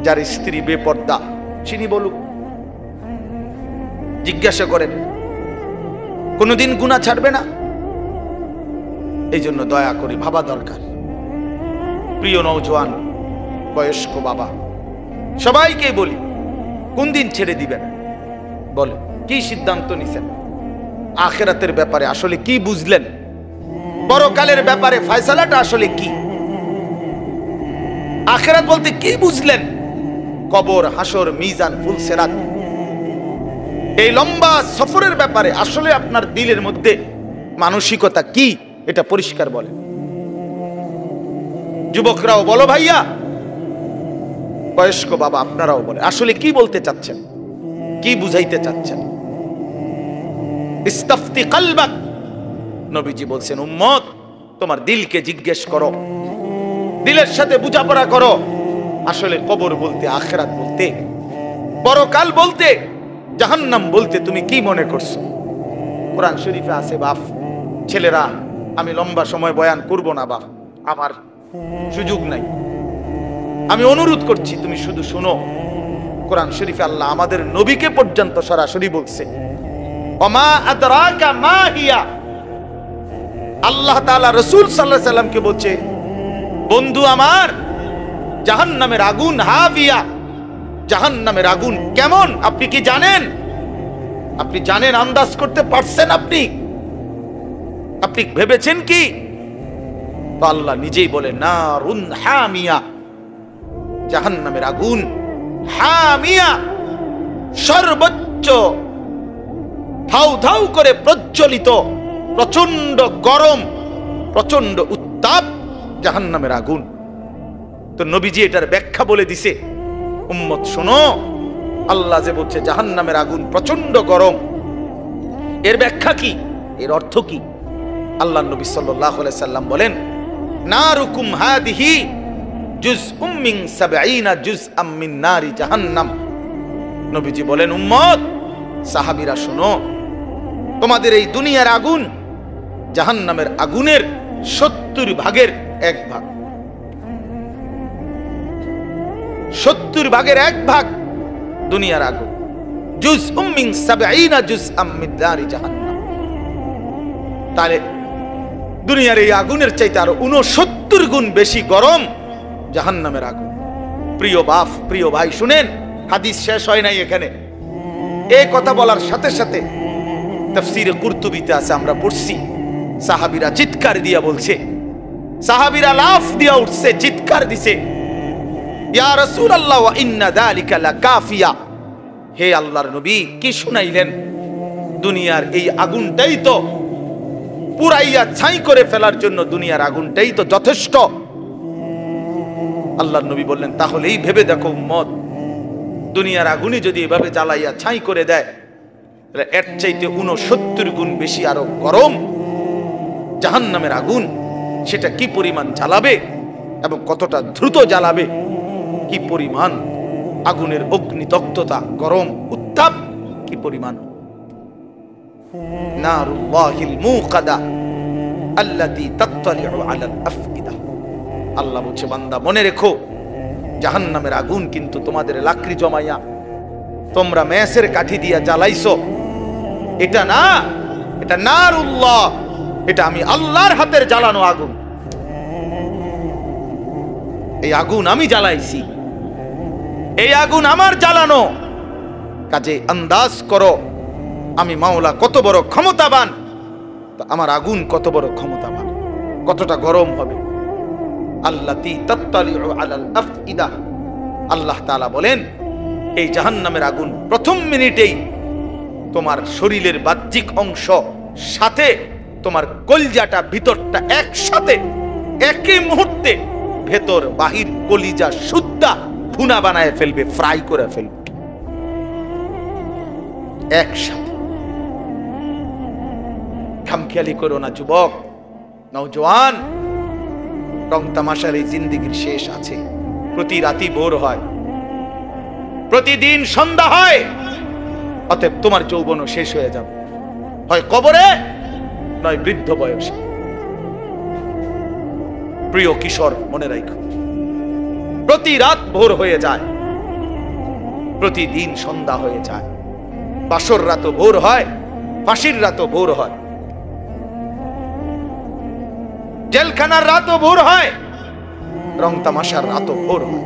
যার স্ত্রী বেপর্দা চিনি বলুক, জিজ্ঞাসা করেন, কোনোদিন গুনাহ ছাড়বে না? এই জন্য দয়া করে ভাবা দরকার। প্রিয় নওজোয়ান, বয়স্ক বাবা, সবাইকে বলি, কোন দিন ছেড়ে দিবেন? বলে কি সিদ্ধান্ত নিছেন? আখিরাতের ব্যাপারে আসলে কি বুঝলেন? পরকালের ব্যাপারে ফয়সালাটা আসলে কি? আখিরাত বলতে কি বুঝলেন? কবর, হাসর, মিজান, ফুলসিরাত, এই লম্বা সফরের ব্যাপারে আসলে আপনার দিলের মধ্যে মানসিকতা কি, এটা পরিষ্কার বলেন। যুবকরাও বলো ভাইয়া, বয়স্ক বাবা আপনারাও বলে, আসলে কি বলতে চাচ্ছেন, কি বুঝাইতে চাচ্ছেন? ইস্তাফতি কলবাক, নবীজি বলছেন, উম্মত তোমার দিলকে জিজ্ঞেস করো, দিলের সাথে বুঝাপড়া করো। আসলে কবর বলতে, আখিরাত বলতে, পরকাল বলতে, জাহান্নাম বলতে তুমি কি মনে করছো? কোরআন শরীফে আছে বাপ, ছেলেরা আমি লম্বা সময় বয়ান করব না বাপ, আমার সুযোগ নাই, আমি অনুরোধ করছি তুমি শুধু শুনো। কোরআন শরীফে আল্লাহ আমাদের নবীকে পর্যন্ত সরাসরি বলছে, ওমা আদরাকা মা হিয়া। আল্লাহ তাআলা রাসূল সাল্লাল্লাহু আলাইহি সাল্লামকে বলছে, বন্ধু আমার, জাহান্নামের আগুন হাবিয়া, জাহান্নামের আগুন কেমন আপনি কি জানেন? আপনি জানেন, আন্দাজ করতে পারছেন? আপনি ভেবেছেন কি? তো আল্লাহ নিজেই বলে, নারুন হামিয়া, জাহান্নামের আগুন হামিয়া, সর্বোচ্চ ধাউ ধাউ করে প্রজ্বলিত, প্রচন্ড গরম, প্রচন্ড উত্তাপ জাহান্নামের আগুন। তো নবীজি এটার ব্যাখ্যা বলে দিছে, উম্মত শোনো, আল্লাহ যে বলছে জাহান্নামের আগুন প্রচন্ড গরম, এর ব্যাখ্যা কি, এর অর্থ কি? আল্লাহ নবী সাল্লাল্লাহু আলাইহি সাল্লাম বলেন, নারুকুম হাদিহি জুজউম মিন 70 জুজআম মিন নারি জাহান্নাম। নবীজি বলেন, উম্মত, সাহাবীরা শোনো, তোমাদের এই দুনিয়ার আগুন জাহান্নামের আগুনের 70 ভাগের 1 ভাগ, 70 ভাগের 1 ভাগ দুনিয়ার আগুন। জুজউম মিন 70 জুজআম মিন নারি জাহান্নাম। তাহলে দুনিয়ার এই আগুনের চাইতে আরো 69 গুণ বেশি গরম জাহান্নামের আগুন। প্রিয় বাপ, প্রিয় ভাই, শুনেন, হাদিস শেষ হয় নাই এখানে। এই কথা বলার সাথে সাথে তাফসীরে কুরতুবিতে আছে, আমরা পড়ছি, সাহাবীরা চিৎকার দিয়া বলছে, সাহাবীরা লাফ দিয়া উঠছে, চিৎকার দিছে, ইয়া রাসূলুল্লাহ ওয়া ইন্না যালিকা লাকাফিয়া। হে আল্লাহর নবী, কি শুনাইলেন? দুনিয়ার এই আগুনটাই তো পুরাইয়া ছাই করে ফেলার জন্য, দুনিয়ার আগুনটাই তো যথেষ্ট। আল্লাহর নবী বললেন, তাহলেই ভেবে দেখো উম্মত, দুনিয়ার আগুনই যদি এভাবে জ্বালাইয়া ছাই করে দেয়, তাহলে এর চাইতে 69 গুণ বেশি আরো গরম জাহান্নামের আগুন, সেটা কি পরিমাণ জ্বালাবে এবং কতটা দ্রুত জ্বালাবে, কি পরিমাণ আগুনের অগ্নিদগ্ধতা, গরম উত্তাপ কি পরিমাণ। নারুল্লাহিল মুকাদা আল্লাতী তাত্তালিউ আলাল আফইদা। আল্লাহ বলছে, বান্দা মনে রেখো, জাহান্নামের আগুন কিন্তু তোমাদের লাকড়ি জমাইয়া তোমরা মেসের কাঠি দিয়া জ্বালাইছো, এটা না, এটা নারুল্লাহ, এটা আমি আল্লাহর হাতের জ্বালানো আগুন। এই আগুন আমি জ্বালাইছি, এই আগুন আমার জ্বালানো। কাজে আন্দাজ করো আমি মাওলা কত বড় ক্ষমতাবান, আমার আগুন কত বড় ক্ষমতাবান, কতটা গরম হবে। আল্লাতী তাত্তালিউ আলাল আফইদা। আল্লাহ তাআলা বলেন, এই জাহান্নামের আগুন প্রথম মিনিটেই তোমার শরীরের বাহ্যিক অংশ সাথে তোমার কলিজাটা ভিতরটা একসাথে একই মুহূর্তে ভেতর বাহির কলিজা শুদ্ধা ভুনা বানায় ফেলবে, ফ্রাই করে ফেলবে একসাথে। খামখেয়ালি করো না যুবক, নওজোয়ান। রং তামাশার এই জিন্দেগির শেষ আছে। প্রতি রাতি ভোর হয়, প্রতিদিন সন্ধ্যা হয়। অতএব তোমার যৌবনও শেষ হয়ে যাবে, হয় কবরে নয় বৃদ্ধ বয়সে। প্রিয় কিশোর, মনে রাখো, প্রতি রাত ভোর হয়ে যায়, প্রতিদিন সন্ধ্যা হয়ে যায়। বাসর রাতও ভোর হয়, ফাঁসির রাতও ভোর হয়, জেলখানার রাতও ভোর হয়, রং তামাশার রাতও ভোর হয়।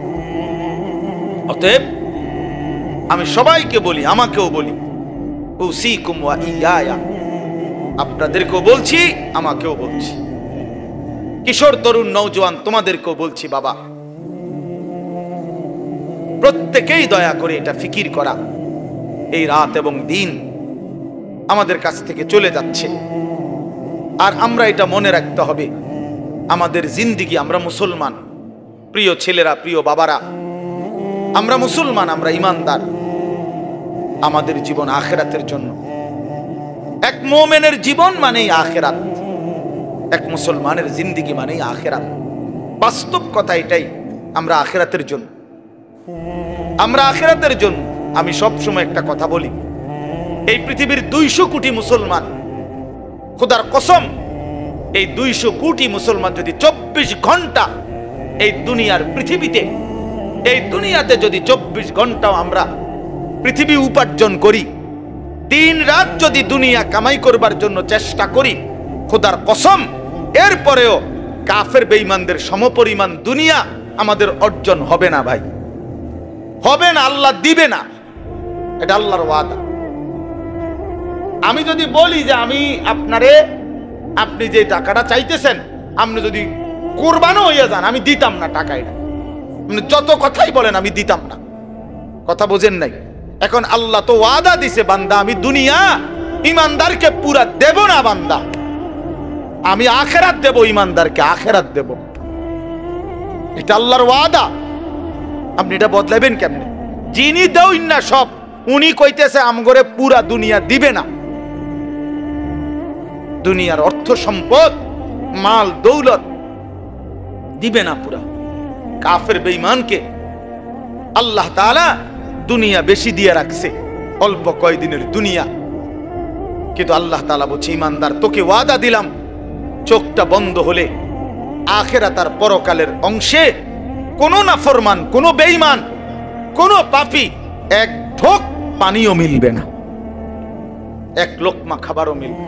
অতএব আমি সবাইকে বলি, আমাকেও বলি, উসিকুম ওয়া ইয়া, আপনাদেরকেও বলছি, আমাকেও বলছি, কিশোর তরুণ নওজোয়ান তোমাদেরকেও বলছি, বাবা প্রত্যেকেই দয়া করে এটা ফিকির করা, এই রাত এবং দিন আমাদের কাছ থেকে চলে যাচ্ছে। আর আমরা এটা মনে রাখতে হবে, আমাদের জিন্দেগি, আমরা মুসলমান, প্রিয় ছেলেরা, প্রিয় বাবারা, আমরা মুসলমান, আমরা ইমানদার। আমাদের জীবন আখিরাতের জন্য। এক মুমিনের জীবন মানেই আখিরাত, এক মুসলমানের জিন্দেগি মানেই আখিরাত। বাস্তব কথা এটাই, আমরা আখিরাতের জন্য, আমরা আখিরাতের জন্য। আমি সব সময় একটা কথা বলি, এই পৃথিবীর 200 কোটি মুসলমান, খোদার কসম, এই 200 কোটি মুসলমান যদি 24 ঘন্টা এই দুনিয়ার পৃথিবীতে, এই দুনিয়াতে যদি 24 ঘন্টাও আমরা পৃথিবী উপার্জন করি, দিন রাত যদি দুনিয়া কামাই করবার জন্য চেষ্টা করি, খোদার কসম এরপরেও কাফের বেঈমানদের সমপরিমাণ দুনিয়া আমাদের অর্জন হবে না ভাই, হবে না, আল্লাহ দিবে না, এটা আল্লাহর ওয়াদা। আমি যদি বলি যে আমি আপনারে, আপনি যে টাকাটা চাইতেছেন, আপনি যদি কুরবানও হইয়া যান, আমি দিতাম না টাকা, এটা আপনি যত কথাই বলেন আমি দিতাম না। কথা বোঝেন নাই? এখন আল্লাহ তো ওয়াদা দিছে, বান্দা আমি দুনিয়া ইমানদারকে পুরা দেব না, বান্দা আমি আখেরাত দেব, ইমানদারকে আখেরাত দেব, এটা আল্লাহর ওয়াদা। আপনি এটা বদলাবেন কেমনে? যিনি দেউন না সব, উনি কইতেছে আমগরে পুরা দুনিয়া দিবে না। দুনিয়ার অর্থ সম্পদ, মাল দৌলত দিবে না পুরা। কাফের বেঈমানকে আল্লাহ তাআলা দুনিয়া বেশি দিয়ে রাখছে, অল্প কয়দিনের দুনিয়া। কিন্তু আল্লাহ তাআলা বলছে, ইমানদার তোকে ওয়াদা দিলাম, চোখটা বন্ধ হলে আখিরাত আর পরকালের অংশে কোন নাফরমান, কোন বেঈমান, কোন পাপী এক ঢোক পানিও মিলবে না, এক লোকমা খাবারও মিলবে।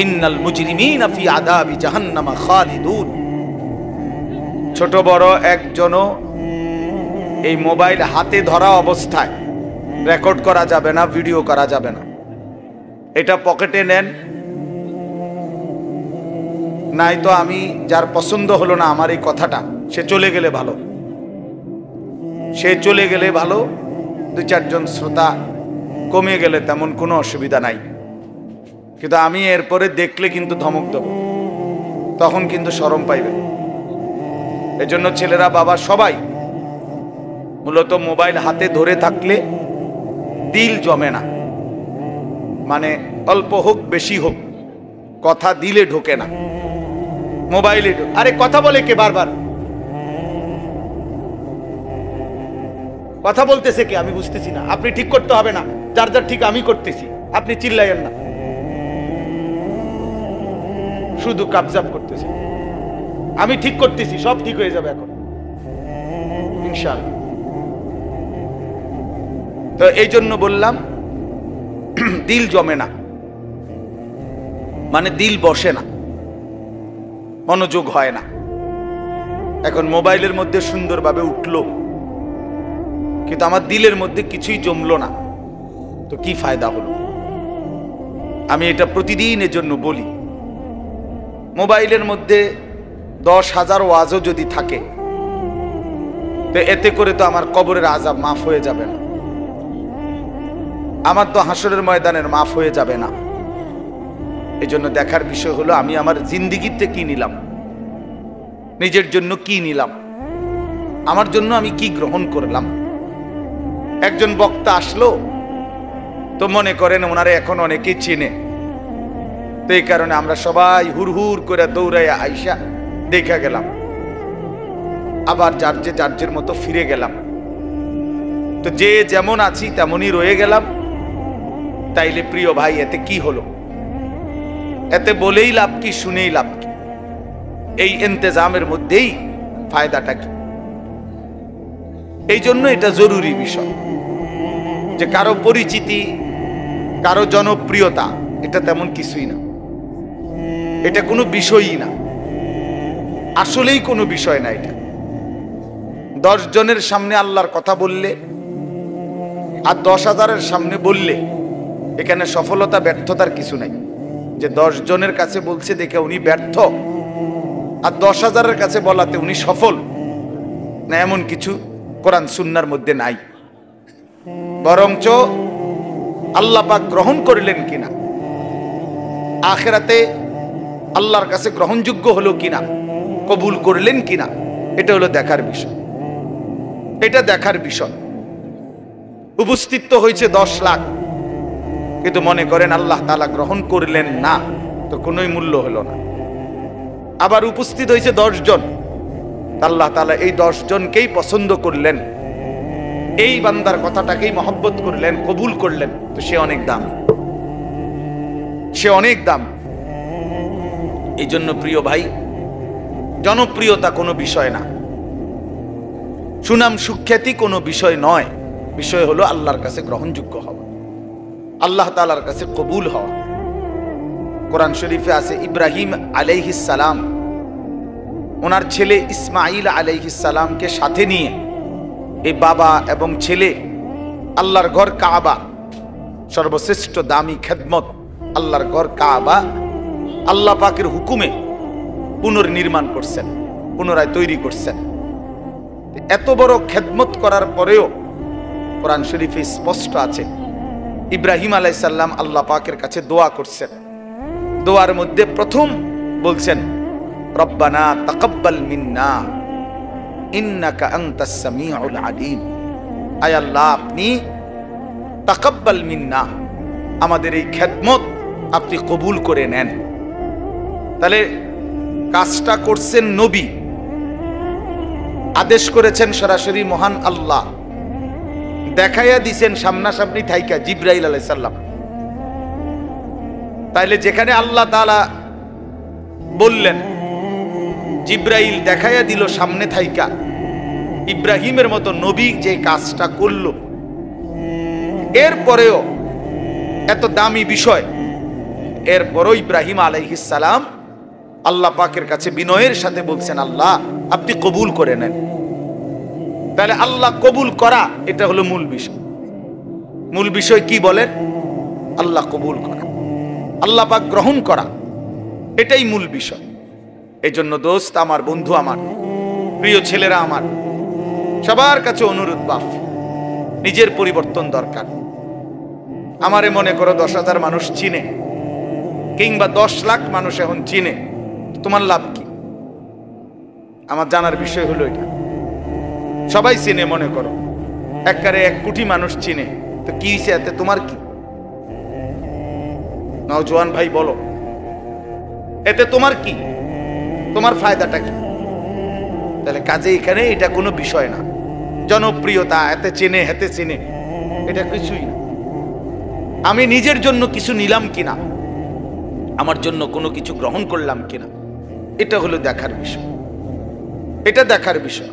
ইন্নাল মুজরিমিনা ফি আযাবি জাহান্নামা খালিদুন। ছোট বড় একজনও এই মোবাইল হাতে ধরা অবস্থায় রেকর্ড করা যাবে না, ভিডিও করা যাবে না। এটা পকেটে নেন, নাই তো আমি, যার পছন্দ হলো না আমার এই কথাটা, সে চলে গেলে ভালো, সে চলে গেলে ভালো। 2-4 জন শ্রোতা কমে গেলে তেমন কোনো অসুবিধা নাই, কিন্তু আমি এরপরে দেখলে কিন্তু ধমক দেব, তখন কিন্তু শরম পাইবে। এজন্য ছেলেরা, বাবা সবাই মূলত মোবাইল হাতে ধরে থাকলে দিল জমে না, মানে অল্প হোক বেশি হোক কথা দিলে ঢোকে না, মোবাইলে আরে কথা বলে কে, বারবার কথা বলতেছে কে আমি বুঝতেছি না। আপনি ঠিক করতে হবে না, যার যার ঠিক আমি করতেছি, আপনি চিল্লাইয়েন না, শুধু কাবজাব করতেছে। আমি ঠিক করতেছি, সব ঠিক হয়ে যাবে এখন ইনশাআল্লাহ। তো এই জন্য বললাম দিল জমে না, মানে দিল বসে না, মনোযোগ হয় না। এখন মোবাইলের মধ্যে সুন্দরভাবে উঠলো, কিন্তু আমার দিলের মধ্যে কিছুই জমলো না, তো কি ফায়দা হলো? আমি এটা প্রতিদিনের জন্য বলি, মোবাইলের মধ্যে 10,000 ওয়াজও যদি থাকে, তো এতে করে তো আমার কবরের আযাব মাফ হয়ে যাবে না, আমার তো হাসরের ময়দানের মাফ হয়ে যাবে না। এই জন্য দেখার বিষয় হলো আমি আমার জিন্দিগিতে কি নিলাম, নিজের জন্য কি নিলাম, আমার জন্য আমি কি গ্রহণ করলাম। একজন বক্তা আসলো, তো মনে করেন ওনারে এখন অনেকেই চেনে, তো এই কারণে আমরা সবাই হুড় করে দৌড়াইয়া আইসা দেখা গেলাম, আবার যার মতো ফিরে গেলাম। তো যে যেমন আছি তেমনই রয়ে গেলাম। তাইলে প্রিয় ভাই, এতে কি হলো? এতে বলেই লাভ কি, শুনেই লাভ কি? এই ইন্তেজামের মধ্যেই ফায়দাটা কি? এই জন্য এটা জরুরি বিষয় যে কারো পরিচিতি, কারো জনপ্রিয়তা এটা তেমন কিছুই না, এটা কোনো বিষয়ই না, আসলেই কোনো বিষয় না। এটা 10 জনের সামনে আল্লাহর কথা বললে আর 10,000-এর সামনে বললে এখানে সফলতা ব্যর্থতার কিছু নাই। যে 10 জনের কাছে বলছে দেখে উনি ব্যর্থ, আর 10,000-এর কাছে বলাতে উনি সফল না, এমন কিছু কোরআন সুন্নাহর মধ্যে নাই। বরঞ্চ আল্লাহ পাক গ্রহণ করলেন কিনা, আখিরাতে আল্লাহর কাছে গ্রহণযোগ্য হলো কিনা, কবুল করলেন কিনা, এটা হলো দেখার বিষয়। এটা দেখার বিষয়। উপস্থিত তো হয়েছে 10 লাখ, কিন্তু মনে করেন আল্লাহ তাআলা গ্রহণ করলেন না, তো কোনোই মূল্য হলো না। আবার উপস্থিত হয়েছে 10 জন, আল্লাহ তাআলা এই 10 জনকেই পছন্দ করলেন, এই বান্দার কথাটাকেই মহব্বত করলেন, কবুল করলেন, তো সে অনেক দাম, সে অনেক দাম। এই জন্য প্রিয় ভাই, জনপ্রিয়তা কোনো বিষয় না, সুনাম সুখ্যাতি কোনো বিষয় নয়। বিষয় হলো আল্লাহর কাছে গ্রহণযোগ্য হওয়া, আল্লাহ তাআলার কাছে কবুল হওয়া। কোরআন শরীফে আছে ইব্রাহিম আলাইহিস সালাম ওনার ছেলে ইসমাইল আলাইহিস সালামকে সাথে নিয়ে এই বাবা এবং ছেলে আল্লাহর ঘর কাবা, সর্বশ্রেষ্ঠ দামি খেদমত আল্লাহর ঘর কাবা আল্লাহ পাকের হুকুমে পুনর্নির্মাণ করছেন, পুনরায় তৈরি করছেন। এত বড় খেদমত করার পরেও কোরআন শরীফে স্পষ্ট আছে ইব্রাহিম আলাইহিস সালাম আল্লাহ পাকের কাছে দোয়া করছেন। দোয়ার মধ্যে প্রথম বলছেন রব্বানা তাকাব্বাল মিন্না ইন্নাকা আনতাস সামিউল আলিম। আয় আল্লাহ, আপনি তাকাব্বাল মিন্না, আমাদের এই খেদমত আপনি কবুল করে নেন। তাহলে কাজটা করছেন নবী, আদেশ করেছেন সরাসরি মহান আল্লাহ, দেখাইয়া দিছেন সামনাসামনি থাইকা জিবরাইল আলাইহিস সালাম। তাইলে যেখানে আল্লাহ তাআলা বললেন, জিবরাইল দেখাইয়া দিল সামনে থাইকা, ইব্রাহিমের মতো নবী যে কাজটা করলো, এরপরেও এত দামি বিষয়, এরপরও ইব্রাহিম আলাইহিস সালাম আল্লাহ পাকের কাছে বিনয়ের সাথে বলছেন আল্লাহ আপনি কবুল করে নেন। তাহলে আল্লাহ কবুল করা এটা হলো মূল বিষয়। মূল বিষয় কি বলেন? আল্লাহ কবুল করা, আল্লাহ পাক গ্রহণ করা, এটাই মূল বিষয়। এই জন্য দোস্ত আমার, বন্ধু আমার, প্রিয় ছেলেরা আমার, সবার কাছে অনুরোধ, বাপ নিজের পরিবর্তন দরকার। আমারে মনে করো 10,000 মানুষ চিনে, কিংবা 10 লাখ মানুষ এখন চিনে, তোমার লাভ কি? আমার জানার বিষয় হলো এটা। সবাই চিনে, মনে করো একবারে 1 কোটি মানুষ চিনে, তো কি হয়েছে এতে? তোমার কি? নওজোয়ান ভাই বলো, এতে তোমার কি? তোমার ফায়দাটা কি? তাহলে কাজে এখানে এটা কোনো বিষয় না। জনপ্রিয়তা, এতে চেনে হেতে চেনে, এটা কিছুই না। আমি নিজের জন্য কিছু নিলাম কিনা, আমার জন্য কোনো কিছু গ্রহণ করলাম কিনা, এটা হলো দেখার বিষয়। এটা দেখার বিষয়।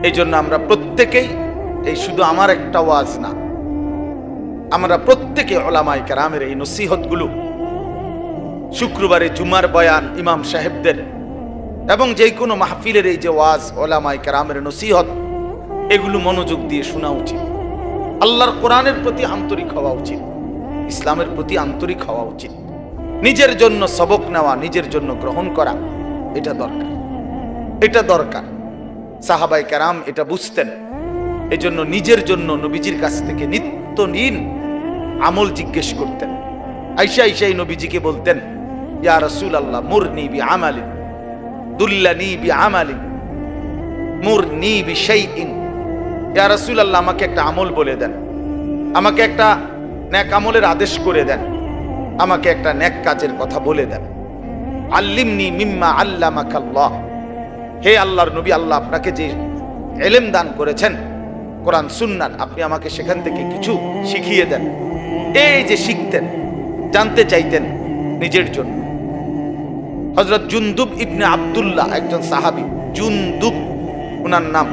এই জন্য আমরা প্রত্যেকেই, এই শুধু আমার একটা ওয়াজ না, আমরা প্রত্যেকে উলামায়ে কেরামের এই নসিহতগুলো, শুক্রবারে জুমার বয়ান ইমাম সাহেবদের, এবং যে কোনো মাহফিলের এই যে ওয়াজ, উলামায়ে কেরামের নসিহত, এগুলো মনোযোগ দিয়ে শোনা উচিত। আল্লাহর কোরআনের প্রতি আন্তরিক হওয়া উচিত, ইসলামের প্রতি আন্তরিক হওয়া উচিত। নিজের জন্য সবক নেওয়া, নিজের জন্য গ্রহণ করা, এটা দরকার, এটা দরকার। সাহাবায়ে কেরাম এটা বুঝতেন। এই জন্য নিজের জন্য নবীজির কাছ থেকে নিত্য নিন আমল জিজ্ঞেস করতেন। আইসা আইসাই নবীজিকে বলতেন, ইয়া রাসূলুল্লাহ মুরনি বিআমালিন দুল্লানি বিআমালিন মুরনি বিশাইইন। ইয়া রাসূলুল্লাহ আমাকে একটা আমল বলে দেন, আমাকে একটা নেক আমলের আদেশ করে দেন, আমাকে একটা নেক কাজের কথা বলে দেন। আল্লিমনি মিম্মা আল্লামাকাল্লাহ, হে আল্লাহর নবী, আল্লাহ আপনাকে যে ইলম দান করেছেন কোরআন সুন্নাত, আপনি আমাকে সেখান থেকে কিছু শিখিয়ে দেন। এই যে শিখতেন, জানতে চাইতেন নিজের জন্য। হযরত জুনদুব ইবনে আব্দুল্লাহ একজন সাহাবী, জুনদুব ওনার নাম,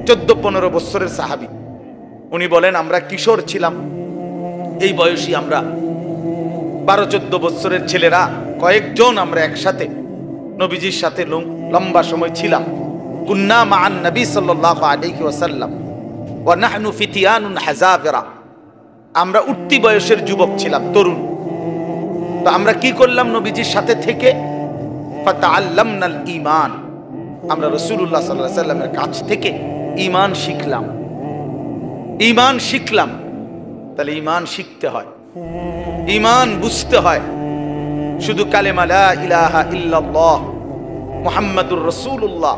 14-15 বছরের সাহাবী। উনি বলেন, আমরা কিশোর ছিলাম, এই বয়সী আমরা 12-14 বছরের ছেলেরা কয়েকজন আমরা একসাথে নবীজির সাথে লম্বা সময় ছিলাম। কুন্না মাআন নবী সাল্লাল্লাহু আলাইহি ওয়াসাল্লাম ওয়া নাহনু ফিতিয়ানুন হাযাবিরা, আমরা উঠতি বয়সের যুবক ছিলাম, তরুণ। তো আমরা কি করলাম? নবীজির সাথে থেকে ফাতাআল্লামনাল ঈমান, আমরা রাসূলুল্লাহ সাল্লাল্লাহু আলাইহি ওয়াসাল্লামের কাছ থেকে ঈমান শিখলাম। ঈমান শিখলাম, তাহলে ঈমান শিখতে হয়, ঈমান বুঝতে হয়। শুধু কালেমা লা ইলাহা ইল্লাল্লাহ মুহাম্মাদুর রাসূলুল্লাহ,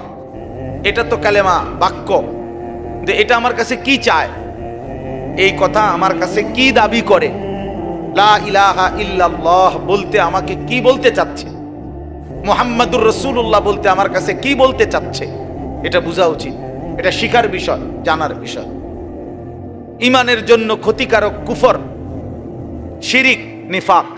এটা তো কালেমা বাক্য, যে এটা আমার কাছে কি চায়, এই কথা আমার কাছে কি দাবি করে, লা ইলাহা ইল্লাল্লাহ বলতে আমাকে কি বলতে চাচ্ছে, মুহাম্মাদুর রাসূলুল্লাহ বলতে আমার কাছে কি বলতে চাচ্ছে, এটা বোঝা উচিত। এটা শিখার বিষয়, জানার বিষয়। ঈমানের জন্য ক্ষতিকারক কুফর, শিরিক, নিফাক,